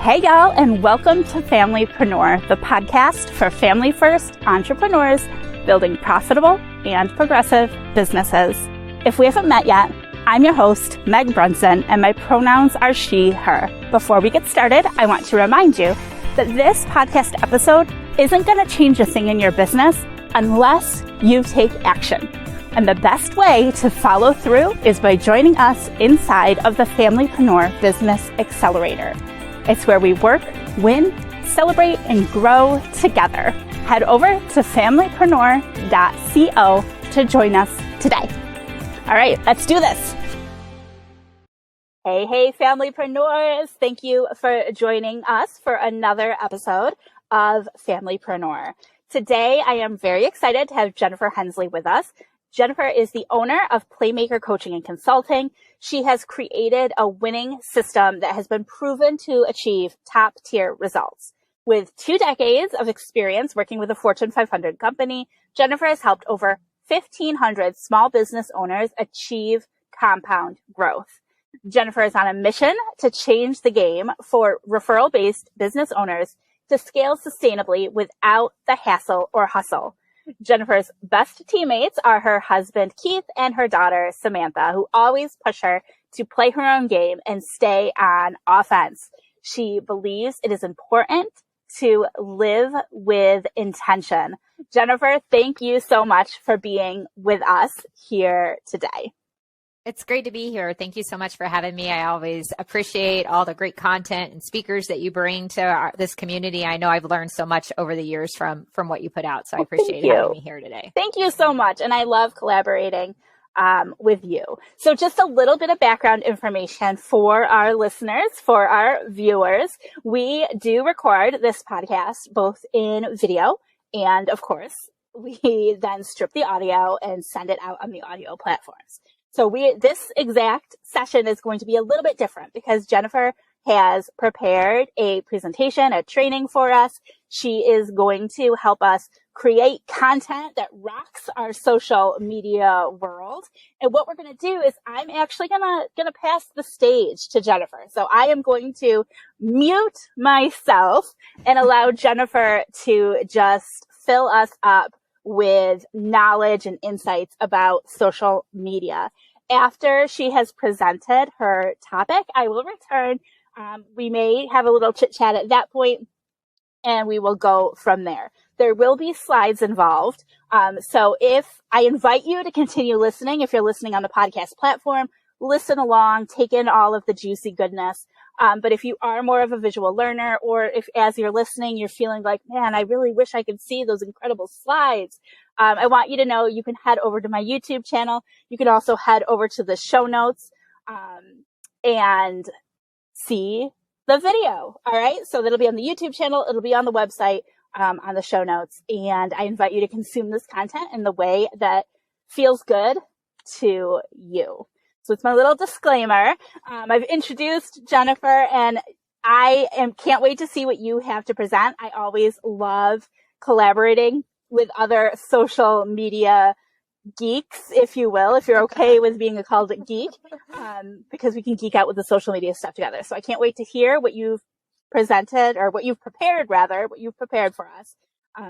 Hey y'all, and welcome to FamilyPreneur, the podcast for family-first entrepreneurs building profitable and progressive businesses. If we haven't met yet, I'm your host, Meg Brunson, and my pronouns are she, her. Before we get started, I want to remind you that this podcast episode isn't going to change a thing in your business unless you take action. And the best way to follow through is by joining us inside of the FamilyPreneur Business Accelerator. It's where we work, win, celebrate, and grow together. Head over to familypreneur.co to join us today. All right, let's do this. Hey, FamilyPreneurs. Thank you for joining us for another episode of FamilyPreneur. Today, I am very excited to have Jennifer Hensley with us. Jennifer is the owner of Playmaker Coaching and Consulting. She has created a winning system that has been proven to achieve top-tier results. With 2 decades of experience working with a Fortune 500 company, Jennifer has helped over 1,500 small business owners achieve compound growth. Jennifer is on a mission to change the game for referral-based business owners to scale sustainably without the hassle or hustle. Jennifer's best teammates are her husband, Keith, and her daughter, Samantha, who always push her to play her own game and stay on offense. She believes it is important to live with intention. Jennifer, thank you so much for being with us here today. It's great to be here. Thank you so much for having me. I always appreciate all the great content and speakers that you bring to this community. I know I've learned so much over the years from what you put out. So I appreciate having me here today. Thank you so much. And I love collaborating with you. So just a little bit of background information for our listeners, for our viewers. We do record this podcast both in video and, of course, we then strip the audio and send it out on the audio platforms. So this exact session is going to be a little bit different because Jennifer has prepared a presentation, a training for us. She is going to help us create content that rocks our social media world. And what we're going to do is I'm actually going to pass the stage to Jennifer. So I am going to mute myself and allow Jennifer to just fill us up with knowledge and insights about social media. After she has presented her topic, I will return. We may have a little chit chat at that point, and we will go from there. There will be slides involved. So if I invite you to continue listening, if you're listening on the podcast platform, listen along, take in all of the juicy goodness. But if you are more of a visual learner, or if as you're listening, you're feeling like, man, I really wish I could see those incredible slides. I want you to know you can head over to my YouTube channel. You can also head over to the show notes, and see the video. All right. So that'll be on the YouTube channel. It'll be on the website, on the show notes. And I invite you to consume this content in the way that feels good to you. So it's my little disclaimer. I've introduced Jennifer, and can't wait to see what you have to present. I always love collaborating with other social media geeks, if you will, if you're okay with being called a geek, because we can geek out with the social media stuff together. So I can't wait to hear what you've presented, or what you've prepared for us,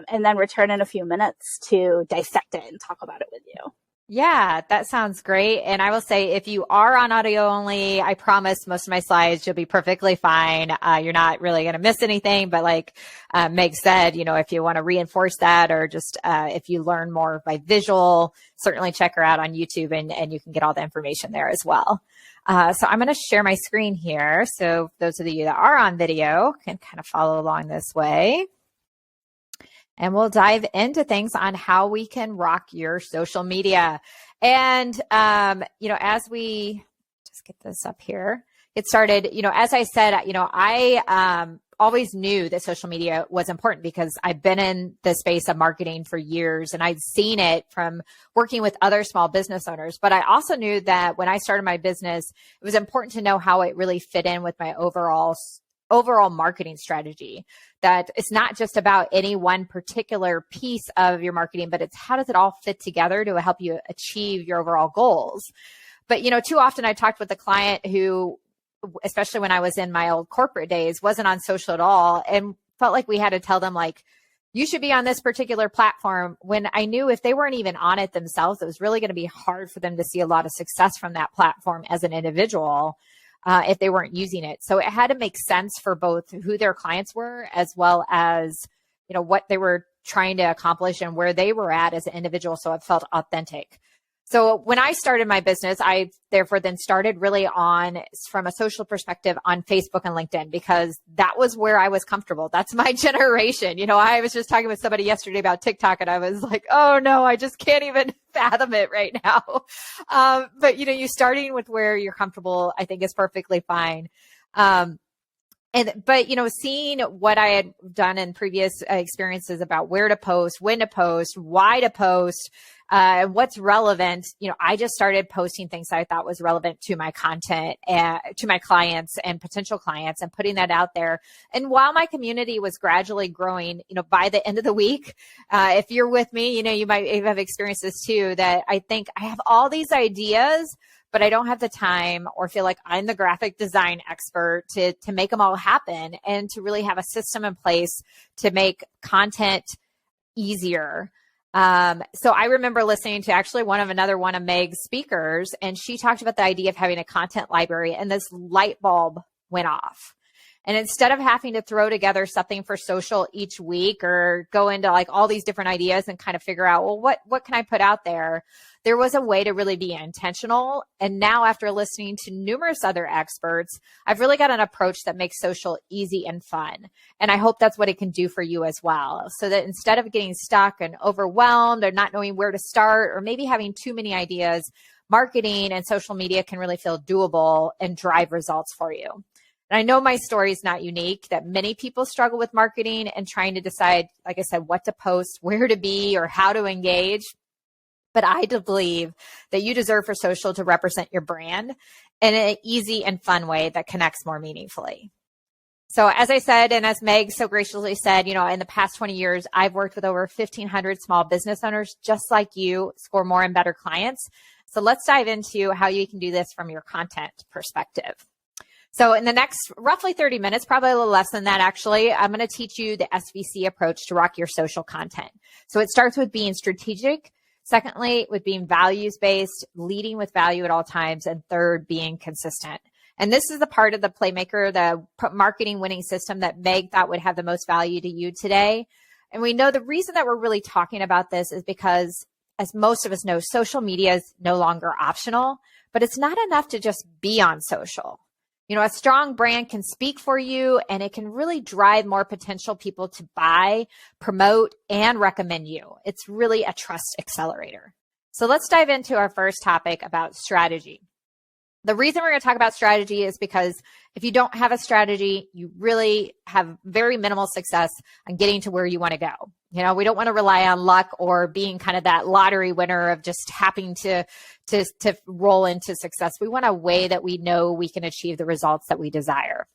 and then return in a few minutes to dissect it and talk about it with you. Yeah, that sounds great. And I will say, if you are on audio only, I promise most of my slides, you'll be perfectly fine. You're not really going to miss anything. But like Meg said, if you want to reinforce that, or just if you learn more by visual, certainly check her out on YouTube, and you can get all the information there as well. So I'm going to share my screen here. So those of you that are on video can kind of follow along this way. And we'll dive into things on how we can rock your social media. And, as we just get this up here, get started, as I said, I always knew that social media was important because I've been in the space of marketing for years, and I've seen it from working with other small business owners. But I also knew that when I started my business, it was important to know how it really fit in with my overall marketing strategy, that it's not just about any one particular piece of your marketing, but it's how does it all fit together to help you achieve your overall goals. But, too often I talked with a client who especially when I was in my old corporate days, wasn't on social at all, and felt like we had to tell them like, you should be on this particular platform, when I knew if they weren't even on it themselves, it was really going to be hard for them to see a lot of success from that platform as an individual if they weren't using it. So it had to make sense for both who their clients were, as well as, you know, what they were trying to accomplish and where they were at as an individual. So it felt authentic. So when I started my business, I therefore then started really on, from a social perspective, on Facebook and LinkedIn, because that was where I was comfortable. That's my generation. You know, I was just talking with somebody yesterday about TikTok, and I was like, oh no, I just can't even fathom it right now. But, you know, you starting with where you're comfortable, I think is perfectly fine. But, you know, seeing what I had done in previous experiences about where to post, when to post, why to post, what's relevant, you know, I just started posting things that I thought was relevant to my content, to my clients and potential clients, and putting that out there. And while my community was gradually growing, you know, by the end of the week, if you're with me, you know, you might have experienced this too, that I think I have all these ideas, but I don't have the time or feel like I'm the graphic design expert to make them all happen, and to really have a system in place to make content easier. So I remember listening to actually another one of Meg's speakers, and she talked about the idea of having a content library, and this light bulb went off. And instead of having to throw together something for social each week, or go into like all these different ideas and kind of figure out, well, what can I put out there? There was a way to really be intentional. And now, after listening to numerous other experts, I've really got an approach that makes social easy and fun. And I hope that's what it can do for you as well. So that instead of getting stuck and overwhelmed or not knowing where to start, or maybe having too many ideas, marketing and social media can really feel doable and drive results for you. And I know my story is not unique, that many people struggle with marketing and trying to decide, like I said, what to post, where to be, or how to engage. But I do believe that you deserve for social to represent your brand in an easy and fun way that connects more meaningfully. So as I said, and as Meg so graciously said, you know, in the past 20 years, I've worked with over 1,500 small business owners just like you, score more and better clients. So let's dive into how you can do this from your content perspective. So in the next roughly 30 minutes, probably a little less than that, actually, I'm going to teach you the SVC approach to rock your social content. So it starts with being strategic. Secondly, with being values-based, leading with value at all times. And third, being consistent. And this is the part of the Playmaker, the marketing winning system, that Meg thought would have the most value to you today. And we know the reason that we're really talking about this is because, as most of us know, social media is no longer optional, but it's not enough to just be on social. You know, a strong brand can speak for you, and it can really drive more potential people to buy, promote, and recommend you. It's really a trust accelerator. So let's dive into our first topic about strategy. The reason we're going to talk about strategy is because if you don't have a strategy, you really have very minimal success on getting to where you want to go. You know, we don't want to rely on luck or being kind of that lottery winner of just happening to roll into success. We want a way that we know we can achieve the results that we desire.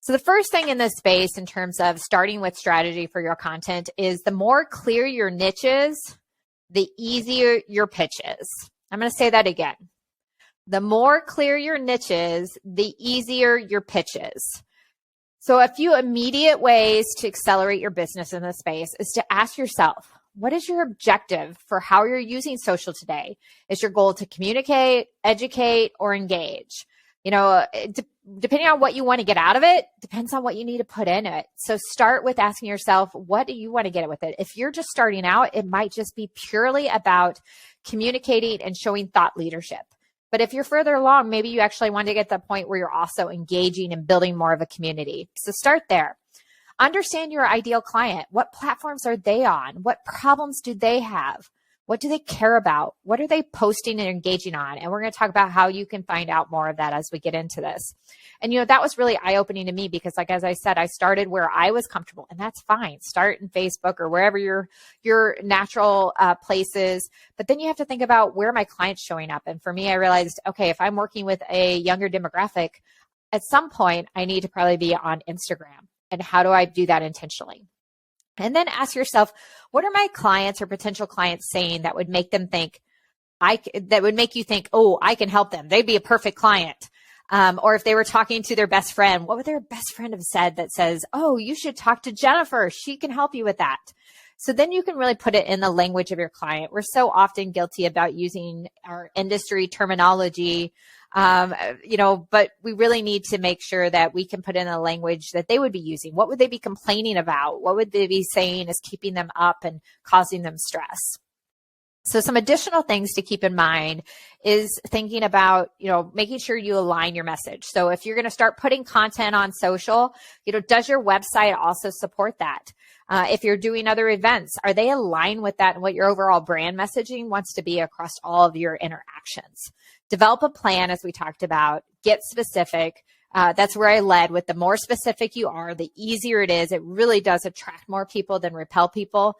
So the first thing in this space, in terms of starting with strategy for your content, is the more clear your niche is, the easier your pitch is. I'm going to say that again. The more clear your niche is, the easier your pitch is. So a few immediate ways to accelerate your business in this space is to ask yourself, what is your objective for how you're using social today? Is your goal to communicate, educate, or engage? You know, depending on what you want to get out of it, depends on what you need to put in it. So start with asking yourself, what do you want to get with it? If you're just starting out, it might just be purely about communicating and showing thought leadership. But if you're further along, maybe you actually want to get to the point where you're also engaging and building more of a community. So start there. Understand your ideal client. What platforms are they on? What problems do they have? What do they care about? What are they posting and engaging on? And we're going to talk about how you can find out more of that as we get into this. And, you know, that was really eye-opening to me because, like, as I said, I started where I was comfortable, and that's fine. Start in Facebook or wherever your natural places. But then you have to think about where my client's showing up. And for me, I realized, okay, if I'm working with a younger demographic, at some point, I need to probably be on Instagram. And how do I do that intentionally? And then ask yourself, what are my clients or potential clients saying that would make them think, that would make you think, oh, I can help them. They'd be a perfect client. Or if they were talking to their best friend, what would their best friend have said that says, oh, you should talk to Jennifer. She can help you with that. So then you can really put it in the language of your client. We're so often guilty about using our industry terminology, but we really need to make sure that we can put in a language that they would be using. What would they be complaining about? What would they be saying is keeping them up and causing them stress? So some additional things to keep in mind is thinking about, making sure you align your message. So if you're going to start putting content on social, does your website also support that? If you're doing other events, are they aligned with that and what your overall brand messaging wants to be across all of your interactions? Develop a plan, as we talked about. Get specific. That's where I led with the more specific you are, the easier it is. It really does attract more people than repel people.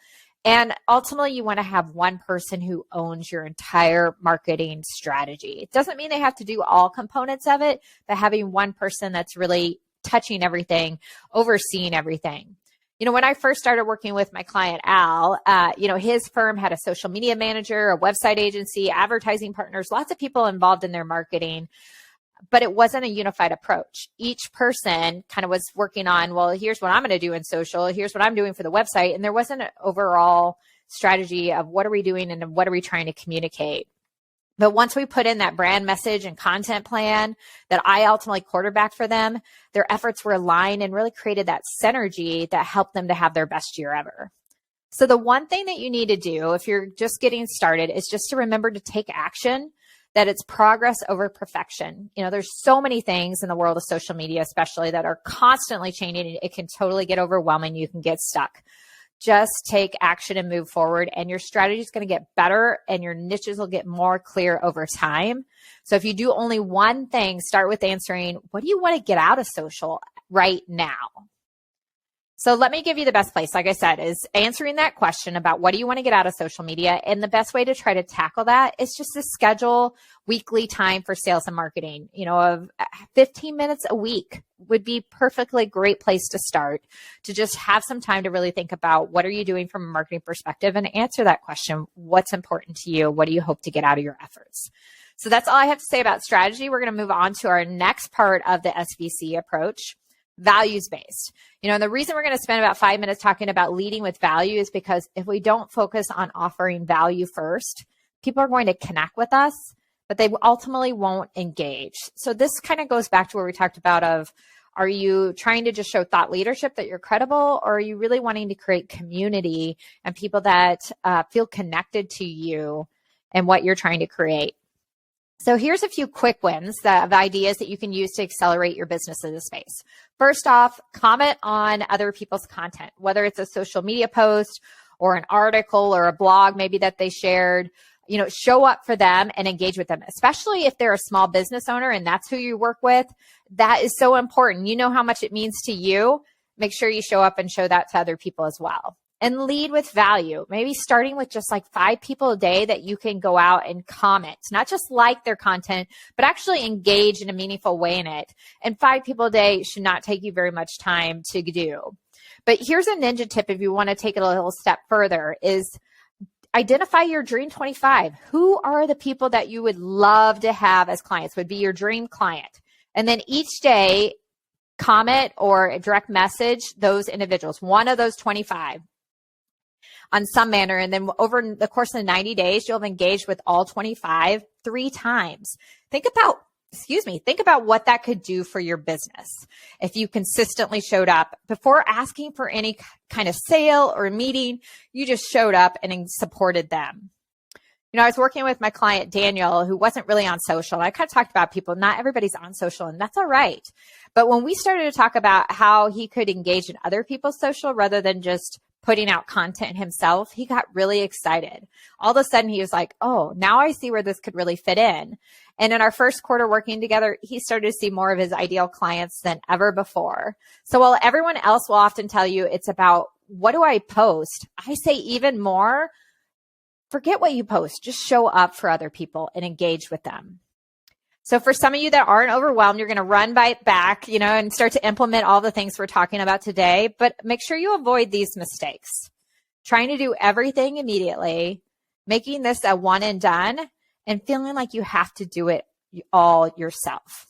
And ultimately, you want to have one person who owns your entire marketing strategy. It doesn't mean they have to do all components of it, but having one person that's really touching everything, overseeing everything. When I first started working with my client, Al, his firm had a social media manager, a website agency, advertising partners, lots of people involved in their marketing, but it wasn't a unified approach. Each person kind of was working on, well, here's what I'm going to do in social. Here's what I'm doing for the website. And there wasn't an overall strategy of what are we doing and what are we trying to communicate. But once we put in that brand message and content plan that I ultimately quarterbacked for them, their efforts were aligned and really created that synergy that helped them to have their best year ever. So the one thing that you need to do if you're just getting started is just to remember to take action, that it's progress over perfection. There's so many things in the world of social media, especially that are constantly changing. It can totally get overwhelming. You can get stuck. Just take action and move forward, and your strategy is going to get better and your niches will get more clear over time. So if you do only one thing, start with answering, what do you want to get out of social right now? So let me give you the best place, like I said, is answering that question about what do you want to get out of social media. And the best way to try to tackle that is just to schedule weekly time for sales and marketing. Of 15 minutes a week would be perfectly great place to start, to just have some time to really think about what are you doing from a marketing perspective and answer that question. What's important to you? What do you hope to get out of your efforts? So that's all I have to say about strategy. We're going to move on to our next part of the SVC approach. Values-based. And the reason we're going to spend about 5 minutes talking about leading with value is because if we don't focus on offering value first, people are going to connect with us, but they ultimately won't engage. So this kind of goes back to where we talked about of, are you trying to just show thought leadership that you're credible, or are you really wanting to create community and people that feel connected to you and what you're trying to create? So here's a few quick wins of ideas that you can use to accelerate your business in this space. First off, comment on other people's content, whether it's a social media post or an article or a blog maybe that they shared. Show up for them and engage with them, especially if they're a small business owner and that's who you work with. That is so important. You know how much it means to you. Make sure you show up and show that to other people as well. And lead with value, maybe starting with just like 5 people a day that you can go out and comment, not just like their content, but actually engage in a meaningful way in it. And 5 people a day should not take you very much time to do. But here's a ninja tip if you want to take it a little step further is identify your dream 25. Who are the people that you would love to have as clients, would be your dream client? And then each day, comment or direct message those individuals, one of those 25. On some manner. And then over the course of 90 days, you'll have engaged with all 25 3 times. Think about what that could do for your business. If you consistently showed up before asking for any kind of sale or meeting, you just showed up and supported them. I was working with my client, Daniel, who wasn't really on social. I kind of talked about people, not everybody's on social, and that's all right. But when we started to talk about how he could engage in other people's social rather than just putting out content himself, he got really excited. All of a sudden, he was like, oh, now I see where this could really fit in. And in our first quarter working together, he started to see more of his ideal clients than ever before. So while everyone else will often tell you it's about what do I post, I say even more, forget what you post. Just show up for other people and engage with them. So for some of you that aren't overwhelmed, you're going to run back, and start to implement all the things we're talking about today, but make sure you avoid these mistakes. Trying to do everything immediately, making this a one and done, and feeling like you have to do it all yourself.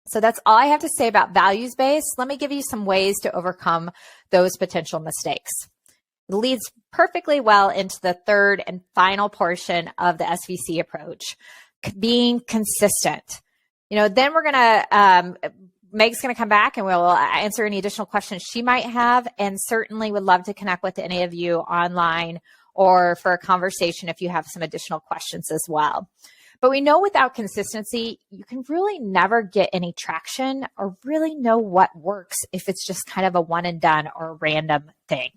So that's all I have to say about values-based. Let me give you some ways to overcome those potential mistakes. It leads perfectly well into the third and final portion of the SVC approach, being consistent. Then we're going to, Meg's going to come back and we'll answer any additional questions she might have, and certainly would love to connect with any of you online or for a conversation if you have some additional questions as well. But we know without consistency, you can really never get any traction or really know what works if it's just kind of a one and done or a random thing.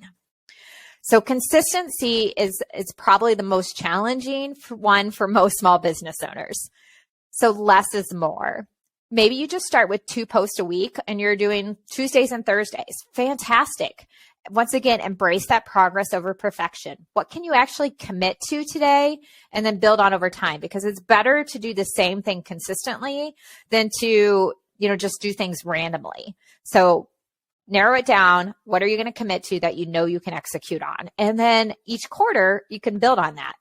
So consistency is probably the most challenging one for most small business owners. So less is more. Maybe you just start with 2 posts a week and you're doing Tuesdays and Thursdays. Fantastic. Once again, embrace that progress over perfection. What can you actually commit to today and then build on over time? Because it's better to do the same thing consistently than to, just do things randomly. So narrow it down. What are you going to commit to that you can execute on? And then each quarter, you can build on that.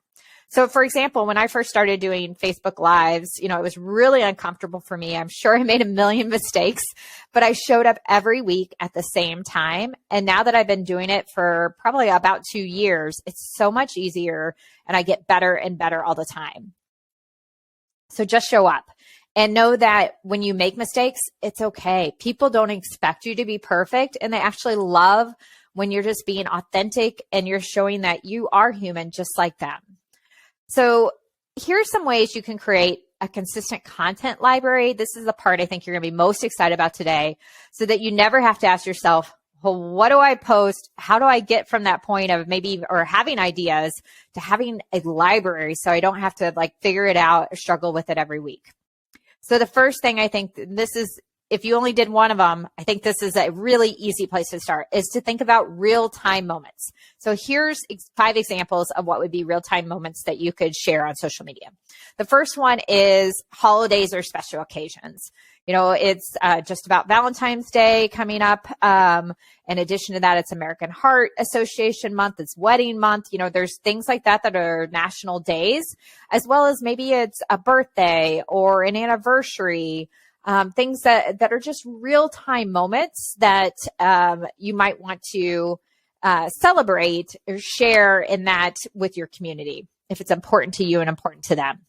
So for example, when I first started doing Facebook Lives, it was really uncomfortable for me. I'm sure I made a million mistakes, but I showed up every week at the same time. And now that I've been doing it for probably about 2 years, it's so much easier and I get better and better all the time. So just show up and know that when you make mistakes, it's okay. People don't expect you to be perfect, and they actually love when you're just being authentic and you're showing that you are human just like them. So here's some ways you can create a consistent content library. This is the part I think you're going to be most excited about today, so that you never have to ask yourself, well, what do I post? How do I get from that point of having ideas to having a library so I don't have to figure it out or struggle with it every week? So the first thing I think if you only did one of them, I think this is a really easy place to start, is to think about real-time moments. So here's 5 examples of what would be real-time moments that you could share on social media. The first one is holidays or special occasions. It's just about Valentine's Day coming up. In addition to that, it's American Heart Association month. It's wedding month. There's things like that are national days, as well as maybe it's a birthday or an anniversary. Things that are just real-time moments that you might want to celebrate or share in that with your community if it's important to you and important to them.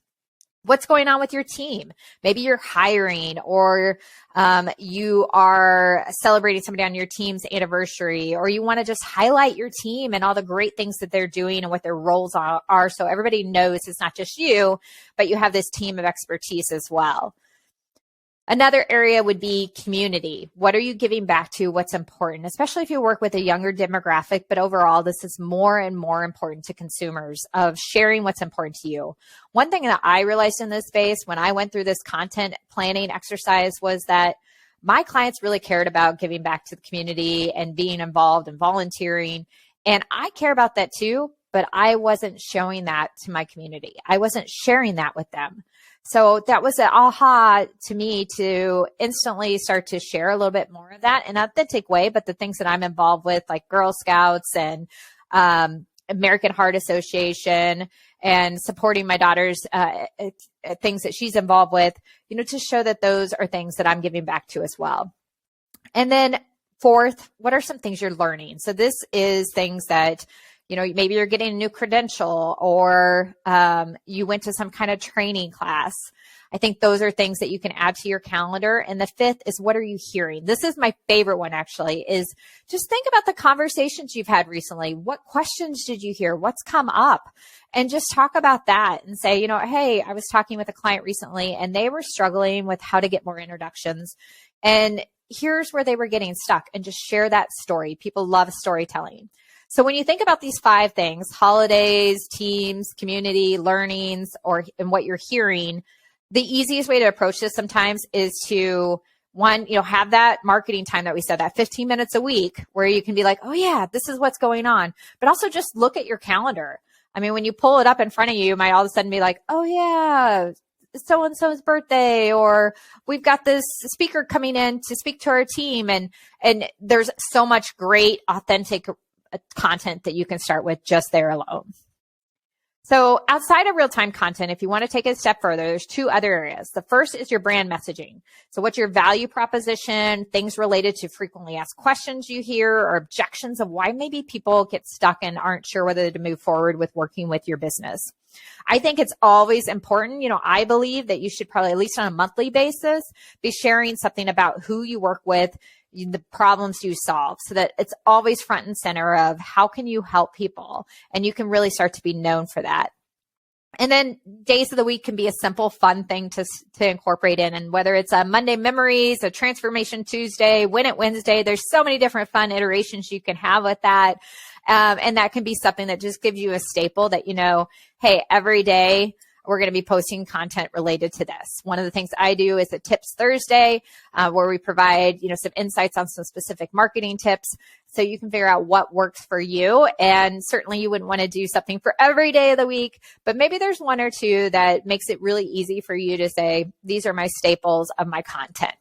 What's going on with your team? Maybe you're hiring, or you are celebrating somebody on your team's anniversary, or you want to just highlight your team and all the great things that they're doing and what their roles are, so everybody knows it's not just you, but you have this team of expertise as well. Another area would be community. What are you giving back to? What's important, especially if you work with a younger demographic, but overall, this is more and more important to consumers, of sharing what's important to you. One thing that I realized in this space when I went through this content planning exercise was that my clients really cared about giving back to the community and being involved and volunteering. And I care about that too, but I wasn't showing that to my community. I wasn't sharing that with them. So that was an aha to me to instantly start to share a little bit more of that in an authentic way, but the things that I'm involved with, like Girl Scouts and American Heart Association, and supporting my daughter's things that she's involved with, to show that those are things that I'm giving back to as well. And then fourth, what are some things you're learning? So this is things that maybe you're getting a new credential, or you went to some kind of training class. I think those are things that you can add to your calendar. And the fifth is, what are you hearing? This is my favorite one, actually, is just think about the conversations you've had recently. What questions did you hear? What's come up? And just talk about that and say, hey, I was talking with a client recently and they were struggling with how to get more introductions. And here's where they were getting stuck, and just share that story. People love storytelling. So when you think about these 5 things, holidays, teams, community, learnings, and what you're hearing, the easiest way to approach this sometimes is to, have that marketing time that we said, that 15 minutes a week, where you can be like, oh yeah, this is what's going on. But also just look at your calendar. I mean, when you pull it up in front of you might all of a sudden be like, oh yeah, so-and-so's birthday, or we've got this speaker coming in to speak to our team. And there's so much great, authentic content that you can start with just there alone. So outside of real-time content, if you want to take it a step further, there's two other areas. The first is your brand messaging. So what's your value proposition, things related to frequently asked questions you hear or objections of why maybe people get stuck and aren't sure whether to move forward with working with your business. I think it's always important. I believe that you should probably, at least on a monthly basis, be sharing something about who you work with, the problems you solve, so that it's always front and center of how can you help people, and you can really start to be known for that. And then days of the week can be a simple, fun thing to incorporate in. And whether it's a Monday Memories, a Transformation Tuesday, Win It Wednesday, there's so many different fun iterations you can have with that. And that can be something that just gives you a staple that, hey, every day we're going to be posting content related to this. One of the things I do is a Tips Thursday, where we provide, some insights on some specific marketing tips, so you can figure out what works for you. And certainly you wouldn't want to do something for every day of the week, but maybe there's one or two that makes it really easy for you to say, these are my staples of my content.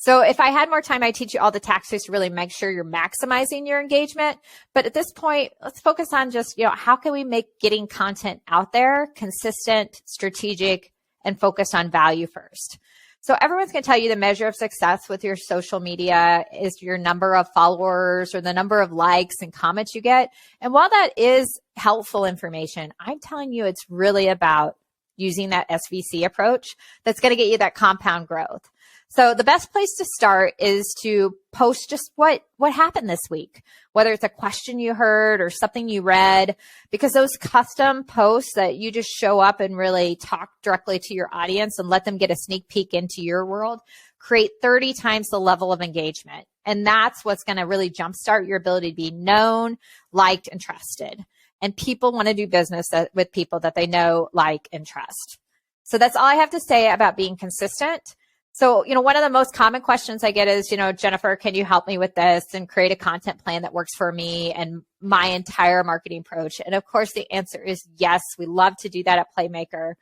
So if I had more time, I'd teach you all the tactics to really make sure you're maximizing your engagement. But at this point, let's focus on just, how can we make getting content out there consistent, strategic, and focused on value first? So everyone's going to tell you the measure of success with your social media is your number of followers or the number of likes and comments you get. And while that is helpful information, I'm telling you it's really about using that SVC approach that's going to get you that compound growth. So the best place to start is to post just what happened this week, whether it's a question you heard or something you read, because those custom posts that you just show up and really talk directly to your audience and let them get a sneak peek into your world, create 30 times the level of engagement. And that's what's going to really jumpstart your ability to be known, liked, and trusted. And people want to do business with people that they know, like, and trust. So that's all I have to say about being consistent. So, one of the most common questions I get is, Jennifer, can you help me with this and create a content plan that works for me and my entire marketing approach? And of course, the answer is yes. We love to do that at Playmaker.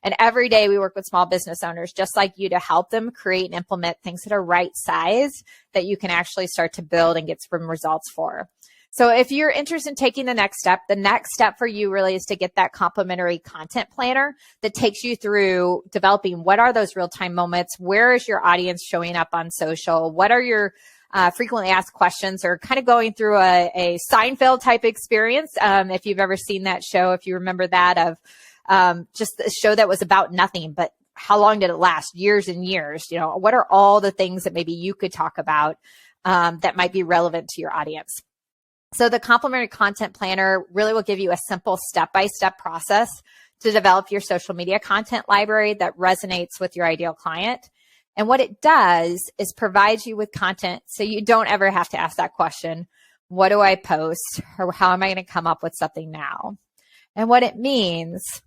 And every day we work with small business owners just like you to help them create and implement things that are right size that you can actually start to build and get some results for. So if you're interested in taking the next step for you really is to get that complimentary content planner that takes you through developing what are those real-time moments, where is your audience showing up on social, what are your frequently asked questions, or kind of going through a Seinfeld type experience. If you've ever seen that show, if you remember that, of just a show that was about nothing, but how long did it last? Years and years. What are all the things that maybe you could talk about that might be relevant to your audience? So the complimentary content planner really will give you a simple step-by-step process to develop your social media content library that resonates with your ideal client. And what it does is provides you with content so you don't ever have to ask that question, what do I post, or how am I going to come up with something now? And what it means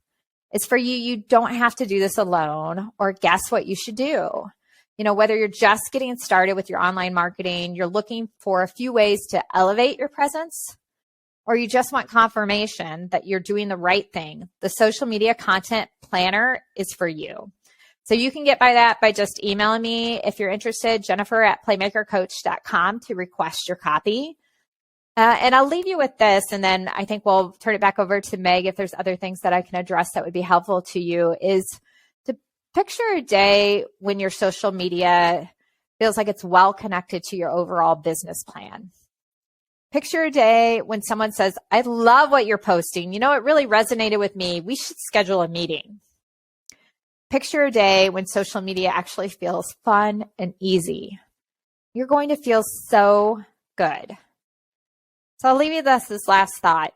is for you don't have to do this alone or guess what you should do. Whether you're just getting started with your online marketing, you're looking for a few ways to elevate your presence, or you just want confirmation that you're doing the right thing, the social media content planner is for you. So you can get by that by just emailing me if you're interested, Jennifer@playmakercoach.com, to request your copy. And I'll leave you with this, and then I think we'll turn it back over to Meg if there's other things that I can address that would be helpful to you, is to picture a day when your social media feels like it's well connected to your overall business plan. Picture a day when someone says, I love what you're posting. It really resonated with me. We should schedule a meeting. Picture a day when social media actually feels fun and easy. You're going to feel so good. So I'll leave you this last thought.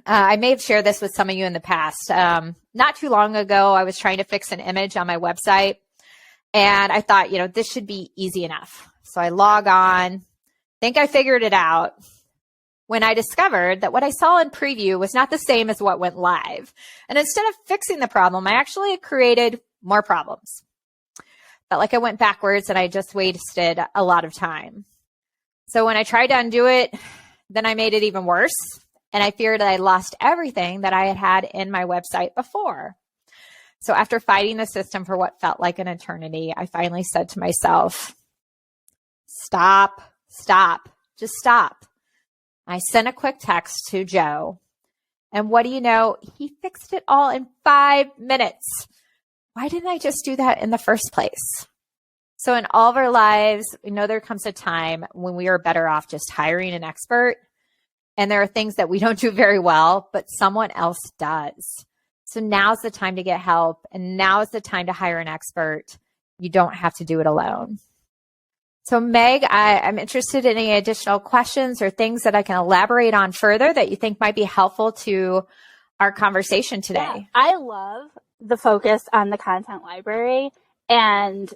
I may have shared this with some of you in the past. Not too long ago, I was trying to fix an image on my website, and I thought, this should be easy enough. So I log on, think I figured it out, when I discovered that what I saw in preview was not the same as what went live. And instead of fixing the problem, I actually created more problems. Felt like I went backwards and I just wasted a lot of time. So when I tried to undo it, then I made it even worse. And I feared that I lost everything that I had had in my website before. So after fighting the system for what felt like an eternity, I finally said to myself, stop, just stop. I sent a quick text to Joe And what do you know? He fixed it all in 5 minutes. Why didn't I just do that in the first place? So in all of our lives, we know there comes a time when we are better off just hiring an expert. And there are things that we don't do very well, but someone else does. So now's the time to get help. And now is the time to hire an expert. You don't have to do it alone. So Meg, I'm interested in any additional questions or things that I can elaborate on further that you think might be helpful to our conversation today. Yeah, I love the focus on the content library and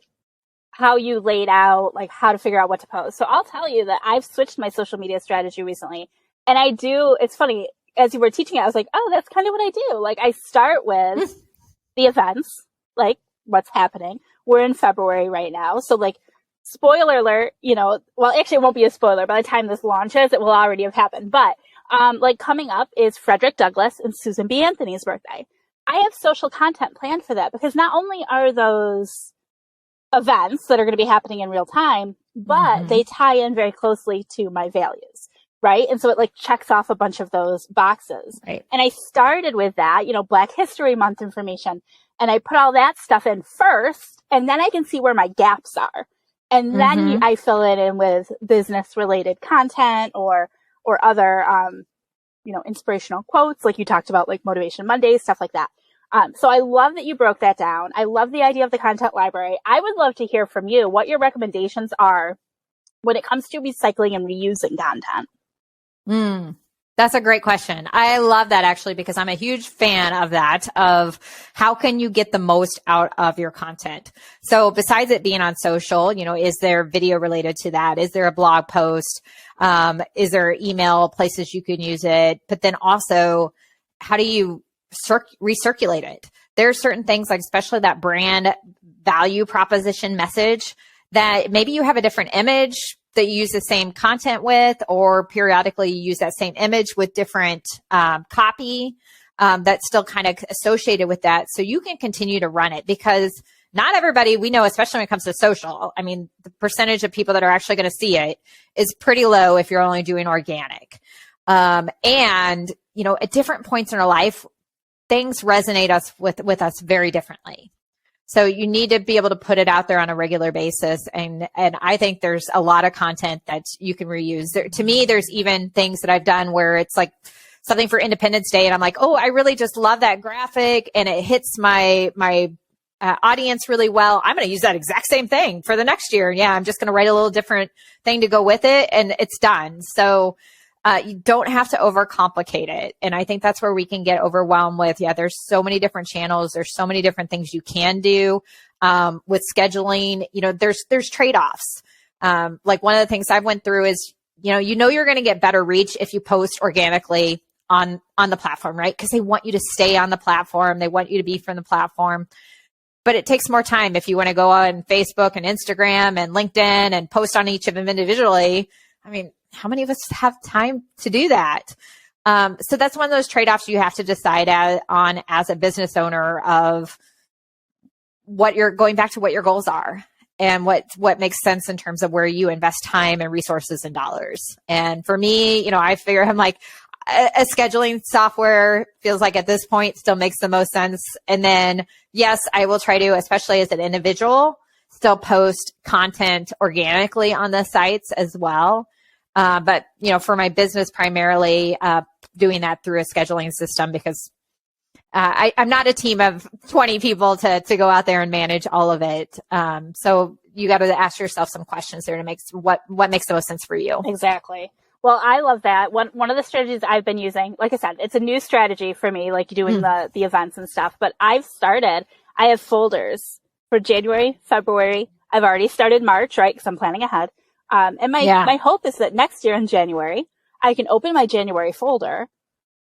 how you laid out like how to figure out what to post. So I'll tell you that I've switched my social media strategy recently. And it's funny, as you were teaching it, I was like, oh, that's kind of what I do. Like I start with the events, like what's happening. We're in February right now. So like, spoiler alert, actually it won't be a spoiler. By the time this launches, it will already have happened. But like coming up is Frederick Douglass and Susan B. Anthony's birthday. I have social content planned for that because not only are those events that are going to be happening in real time, but they tie in very closely to my values, right? And so it like checks off a bunch of those boxes. Right. And I started with that, Black History Month information, and I put all that stuff in first, and then I can see where my gaps are. And then I fill it in with business related content or other, inspirational quotes, like you talked about, like Motivation Mondays, stuff like that. So I love that you broke that down. I love the idea of the content library. I would love to hear from you what your recommendations are when it comes to recycling and reusing content. That's a great question. I love that actually, because I'm a huge fan of that, of how can you get the most out of your content? So besides it being on social, is there video related to that? Is there a blog post? Is there email places you can use it? But then also, how do you recirculate it? There are certain things, like especially that brand value proposition message, that maybe you have a different image that you use the same content with, or periodically you use that same image with different copy that's still kind of associated with that. So you can continue to run it, because not everybody, we know, especially when it comes to social, I mean, the percentage of people that are actually going to see it is pretty low if you're only doing organic. And, at different points in our life, things resonate with us very differently. So you need to be able to put it out there on a regular basis. And I think there's a lot of content that you can reuse. To me, there's even things that I've done where it's like something for Independence Day, and I'm like, oh, I really just love that graphic and it hits my audience really well. I'm going to use that exact same thing for the next year. Yeah, I'm just going to write a little different thing to go with it, and it's done. So you don't have to overcomplicate it. And I think that's where we can get overwhelmed with, there's so many different channels. There's so many different things you can do with scheduling. There's trade-offs. Like one of the things I've went through is, you're going to get better reach if you post organically on the platform, right? Because they want you to stay on the platform. They want you to be from the platform. But it takes more time if you want to go on Facebook and Instagram and LinkedIn and post on each of them individually. I mean, how many of us have time to do that? So that's one of those trade-offs you have to decide on as a business owner, of what you're going back to, what your goals are and what makes sense in terms of where you invest time and resources and dollars. And for me, I figure I'm like, a scheduling software feels like at this point still makes the most sense. And then, yes, I will try to, especially as an individual, still post content organically on the sites as well. But, for my business, primarily doing that through a scheduling system, because I'm not a team of 20 people to go out there and manage all of it. So you got to ask yourself some questions there to make what makes the most sense for you. Exactly. Well, I love that. One of the strategies I've been using, like I said, it's a new strategy for me, like doing the events and stuff, but I have folders for January, February. I've already started March, right? Because I'm planning ahead. And my hope is that next year in January, I can open my January folder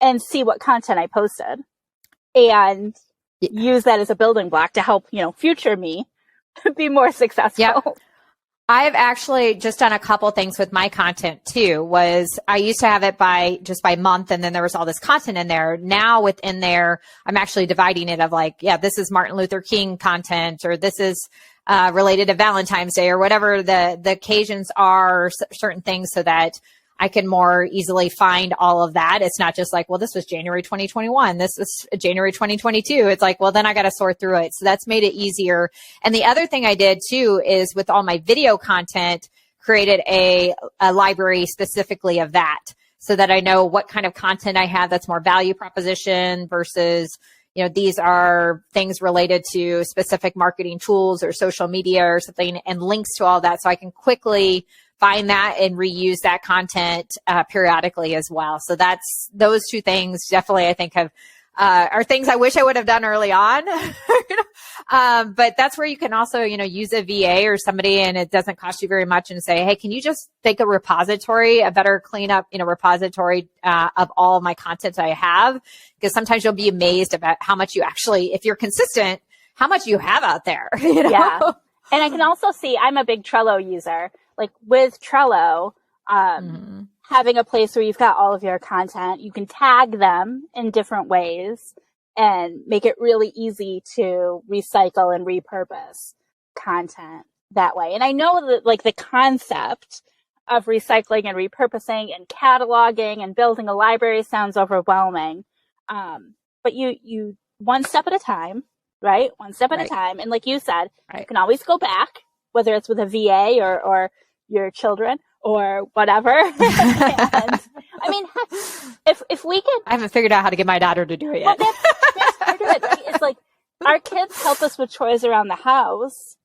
and see what content I posted and use that as a building block to help, future me be more successful. Yeah. I've actually just done a couple things with my content too. I used to have it by month, and then there was all this content in there. Now within there, I'm actually dividing it of like, this is Martin Luther King content, or this is related to Valentine's Day, or whatever the occasions are, certain things, so that I can more easily find all of that. It's not just like, well, this was January 2021. This is January 2022. It's like, well, then I got to sort through it. So that's made it easier. And the other thing I did too is with all my video content, created a library specifically of that so that I know what kind of content I have that's more value proposition versus, you know, these are things related to specific marketing tools or social media or something, and links to all that. So I can quickly find that and reuse that content periodically as well. So that's those two things definitely I think have are things I wish I would have done early on. But that's where you can also, you know, use a VA or somebody, and it doesn't cost you very much, and say, hey, can you just make a repository, a better cleanup, you know, repository of all of my content that I have? Because sometimes you'll be amazed about how much you actually, if you're consistent, how much you have out there. You know? Yeah. And I can also see, I'm a big Trello user. Like with Trello, having a place where you've got all of your content, you can tag them in different ways and make it really easy to recycle and repurpose content that way. And I know that like the concept of recycling and repurposing and cataloging and building a library sounds overwhelming. But you one step at a time, right? One step at a time. And like you said, you can always go back, whether it's with a VA or your children or whatever. And, I mean, heck, if we can, I haven't figured out how to get my daughter to do it yet. Well, that's part of it, right? It's like our kids help us with chores around the house.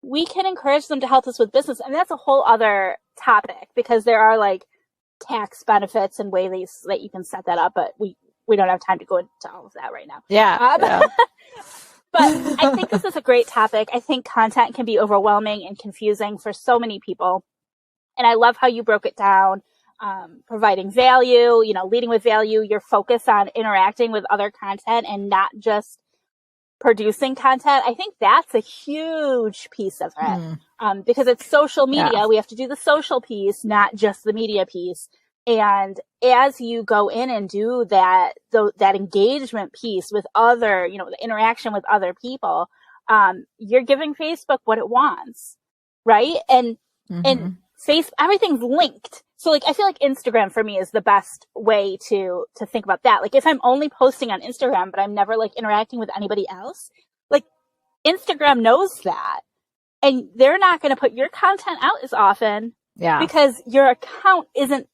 We can encourage them to help us with business. And that's a whole other topic because there are like tax benefits and ways that you can set that up, but we don't have time to go into all of that right now. Yeah. But I think this is a great topic. I think content can be overwhelming and confusing for so many people. And I love how you broke it down, providing value, you know, leading with value, your focus on interacting with other content and not just producing content. I think that's a huge piece of it because it's social media. Yeah. We have to do the social piece, not just the media piece. And as you go in and do that engagement piece with other, you know, the interaction with other people, you're giving Facebook what it wants, right? And everything's linked. So like, I feel like Instagram for me is the best way to think about that. Like if I'm only posting on Instagram, but I'm never like interacting with anybody else, like Instagram knows that. And they're not going to put your content out as often because your account isn't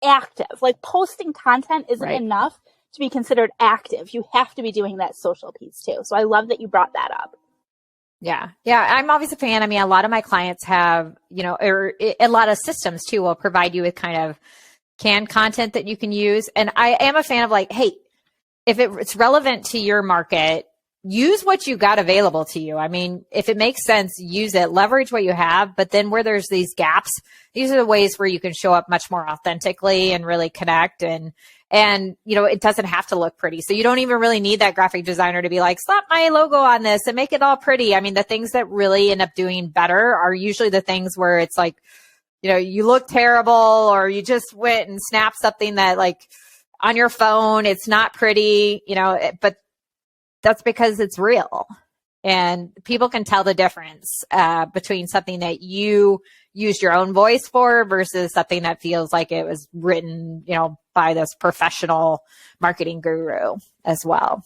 active. Like posting content isn't enough to be considered active. You have to be doing that social piece too. So I love that you brought that up. Yeah. I'm always a fan. I mean, a lot of my clients have, you know, or a lot of systems too will provide you with kind of canned content that you can use. And I am a fan of like, hey, if it's relevant to your market, use what you got available to you. I mean, if it makes sense, use it, leverage what you have. But then where there's these gaps, these are the ways where you can show up much more authentically and really connect. And, you know, it doesn't have to look pretty. So you don't even really need that graphic designer to be like, slap my logo on this and make it all pretty. I mean, the things that really end up doing better are usually the things where it's like, you know, you look terrible or you just went and snapped something that like on your phone, it's not pretty, you know, but that's because it's real and people can tell the difference between something that you used your own voice for versus something that feels like it was written, you know, by this professional marketing guru as well.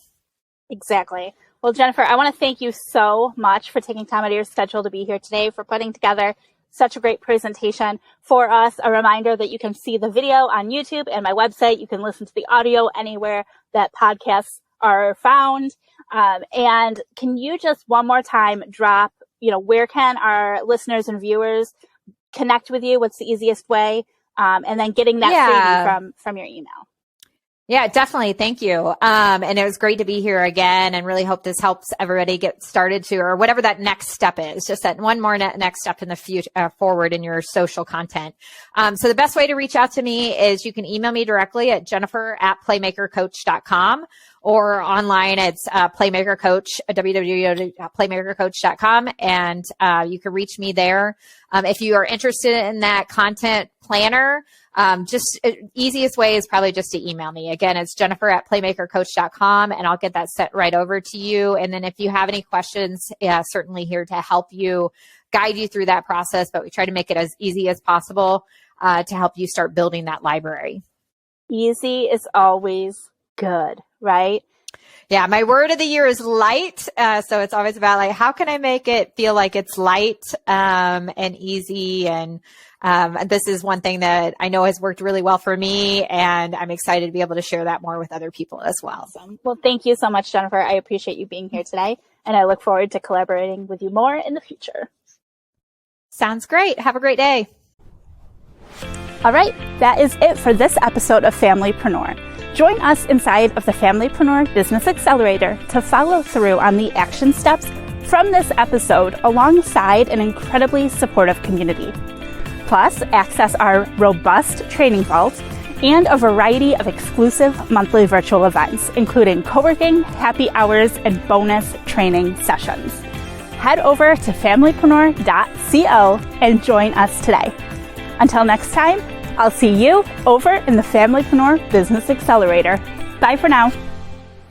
Exactly. Well, Jennifer, I want to thank you so much for taking time out of your schedule to be here today, for putting together such a great presentation for us. A reminder that you can see the video on YouTube and my website. You can listen to the audio anywhere that podcasts are found. And can you just one more time drop, you know, where can our listeners and viewers connect with you? What's the easiest way? And then getting that freebie from your email. Yeah, definitely. Thank you. And it was great to be here again and really hope this helps everybody get started to, or whatever that next step is, just that one more next step in the future, forward in your social content. So the best way to reach out to me is you can email me directly at jennifer@playmakercoach.com or online it's playmakercoach, www.playmakercoach.com. And you can reach me there. If you are interested in that content planner, just easiest way is probably just to email me. Again, it's jennifer@playmakercoach.com and I'll get that sent right over to you. And then if you have any questions, certainly here to help you, guide you through that process, but we try to make it as easy as possible. to help you start building that library. Easy is always good, right? Yeah, my word of the year is light. So it's always about like, how can I make it feel like it's light and easy? And this is one thing that I know has worked really well for me, and I'm excited to be able to share that more with other people as well. Awesome. Well, thank you so much, Jennifer. I appreciate you being here today, and I look forward to collaborating with you more in the future. Sounds great. Have a great day. All right, that is it for this episode of FamilyPreneur. Join us inside of the FamilyPreneur Business Accelerator to follow through on the action steps from this episode alongside an incredibly supportive community. Plus, access our robust training vault and a variety of exclusive monthly virtual events, including co-working, happy hours, and bonus training sessions. Head over to familypreneur.co and join us today. Until next time, I'll see you over in the FamilyPreneur Business Accelerator. Bye for now.